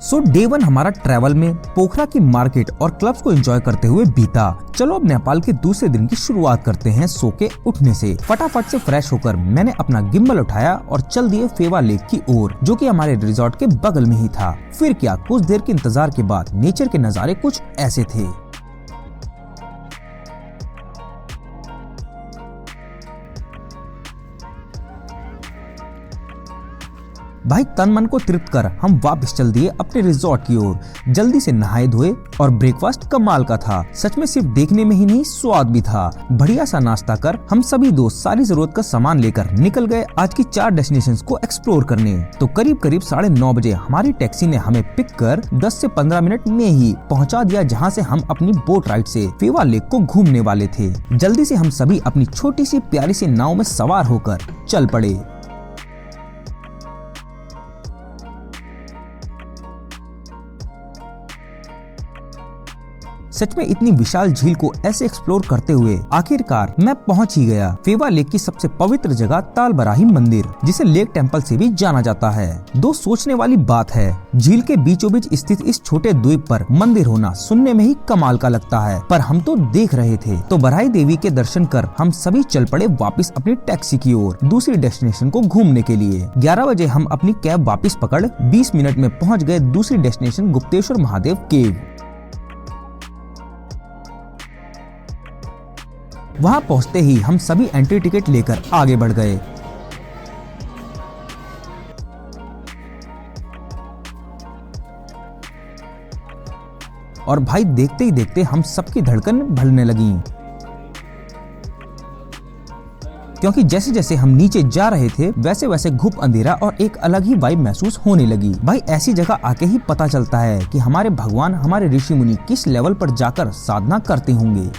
सो day 1 हमारा travel में पोखरा की मार्केट और क्लब्स को एंजॉय करते हुए बीता। चलो अब नेपाल के दूसरे दिन की शुरुआत करते हैं सो के उठने से। फटाफट से फ्रेश होकर मैंने अपना गिम्बल उठाया और चल दिए फेवा लेक की ओर, जो कि हमारे रिजॉर्ट के बगल में ही था। फिर क्या, कुछ देर के इंतजार के बाद नेचर के नज़ारे कुछ ऐसे थे। भाई तन मन को तृप्त कर हम वापस चल दिए अपने रिजॉर्ट की ओर। जल्दी से नहाए धोए और ब्रेकफास्ट कमाल का था। सच में सिर्फ देखने में ही नहीं, स्वाद भी था। बढ़िया सा नाश्ता कर हम सभी दोस्त सारी जरूरत का सामान लेकर निकल गए आज की 4 डेस्टिनेशंस को एक्सप्लोर करने। तो करीब 9:30 बजे हमारी टैक्सी ने हमें पिक कर 10 से 15 मिनट में ही पहुँचा दिया, जहाँ से हम अपनी बोट राइड से फेवा लेक को घूमने वाले थे। जल्दी से हम सभी अपनी छोटी सी प्यारी सी नाव में सवार होकर चल पड़े। सच में इतनी विशाल झील को ऐसे एक्सप्लोर करते हुए आखिरकार मैं पहुंच ही गया फेवा लेक की सबसे पवित्र जगह तालबराही मंदिर, जिसे लेक टेम्पल से भी जाना जाता है। दो सोचने वाली बात है, झील के बीचों बीच स्थित इस छोटे द्वीप पर मंदिर होना सुनने में ही कमाल का लगता है, पर हम तो देख रहे थे। तो बराही देवी के दर्शन कर हम सभी चल पड़े वापस अपनी टैक्सी की ओर दूसरी डेस्टिनेशन को घूमने के लिए। 11 बजे हम अपनी कैब वापस पकड़ 20 मिनट में पहुँच गए दूसरी डेस्टिनेशन गुप्तेश्वर महादेव केव। वहां पहुंचते ही हम सभी एंट्री टिकट लेकर आगे बढ़ गए। और भाई देखते ही देखते हम सबकी धड़कन बढ़ने लगी, क्योंकि जैसे जैसे हम नीचे जा रहे थे वैसे वैसे घुप अंधेरा और एक अलग ही वाइब महसूस होने लगी। भाई ऐसी जगह आके ही पता चलता है कि हमारे भगवान, हमारे ऋषि मुनि किस लेवल पर जाकर साधना करते होंगे।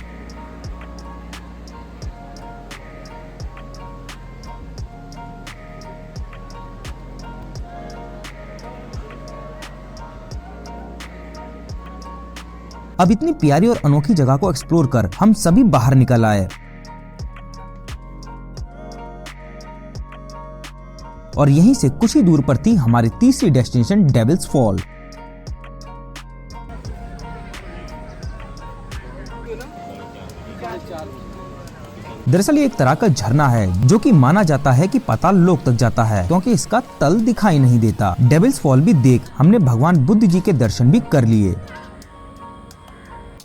अब इतनी प्यारी और अनोखी जगह को एक्सप्लोर कर हम सभी बाहर निकल आए और यहीं से कुछ ही दूर पर थी हमारी तीसरी डेस्टिनेशन डेविल्स फॉल। दरअसल ये एक तरह का झरना है जो कि माना जाता है कि पाताल लोक तक जाता है, क्योंकि इसका तल दिखाई नहीं देता। डेविल्स फॉल भी देख हमने भगवान बुद्ध जी के दर्शन भी कर लिए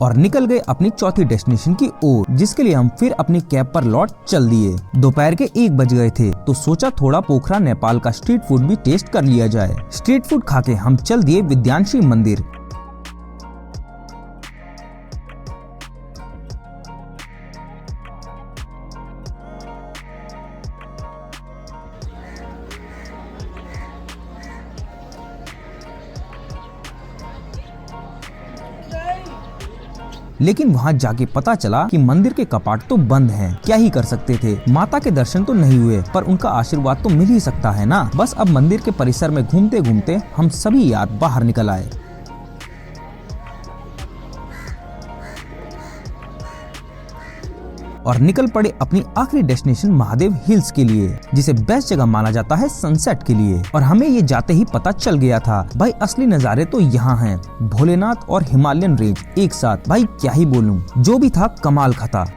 और निकल गए अपनी चौथी डेस्टिनेशन की ओर, जिसके लिए हम फिर अपनी कैब पर लौट चल दिए। दोपहर के 1 बज गए थे, तो सोचा थोड़ा पोखरा नेपाल का स्ट्रीट फूड भी टेस्ट कर लिया जाए। स्ट्रीट फूड खा के हम चल दिए विद्यांशी मंदिर। लेकिन वहां जाके पता चला कि मंदिर के कपाट तो बंद हैं। क्या ही कर सकते थे, माता के दर्शन तो नहीं हुए, पर उनका आशीर्वाद तो मिल ही सकता है ना। बस अब मंदिर के परिसर में घूमते घूमते हम सभी यार बाहर निकल आए और निकल पड़े अपनी आखिरी डेस्टिनेशन महादेव हिल्स के लिए, जिसे बेस्ट जगह माना जाता है सनसेट के लिए। और हमें ये जाते ही पता चल गया था भाई असली नज़ारे तो यहाँ हैं, भोलेनाथ और हिमालयन रेंज एक साथ। भाई क्या ही बोलूं, जो भी था कमाल का था।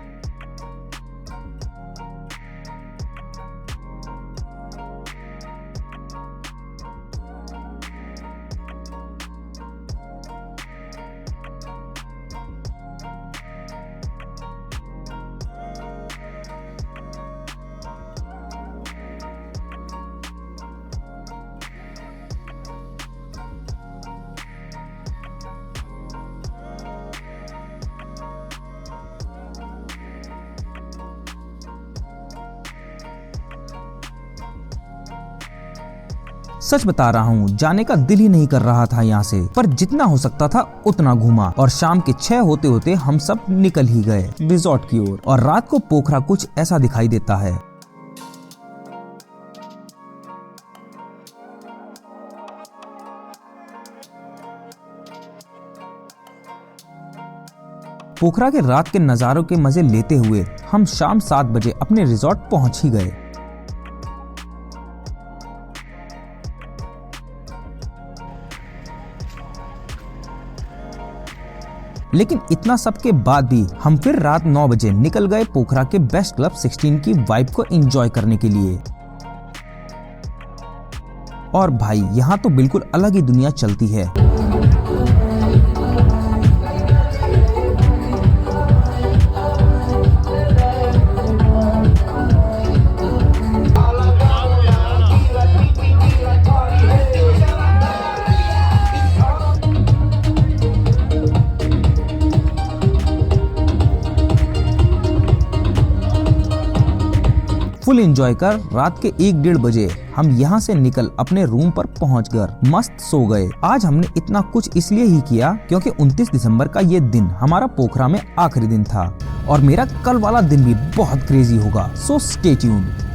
सच बता रहा हूँ, जाने का दिल ही नहीं कर रहा था यहाँ से, पर जितना हो सकता था उतना घूमा और शाम के 6 होते होते हम सब निकल ही गए रिजॉर्ट की ओर। और रात को पोखरा कुछ ऐसा दिखाई देता है। पोखरा के रात के नज़ारों के मजे लेते हुए हम शाम 7 बजे अपने रिजॉर्ट पहुंच ही गए। लेकिन इतना सब के बाद भी हम फिर रात 9 बजे निकल गए पोखरा के बेस्ट क्लब 16 की वाइब को एंजॉय करने के लिए। और भाई यहाँ तो बिल्कुल अलग ही दुनिया चलती है। फुल एंजॉय कर रात के 1-1:30 बजे हम यहाँ से निकल अपने रूम पर पहुँच कर मस्त सो गए। आज हमने इतना कुछ इसलिए ही किया क्योंकि 29 दिसंबर का ये दिन हमारा पोखरा में आखिरी दिन था और मेरा कल वाला दिन भी बहुत क्रेजी होगा। So stay tuned.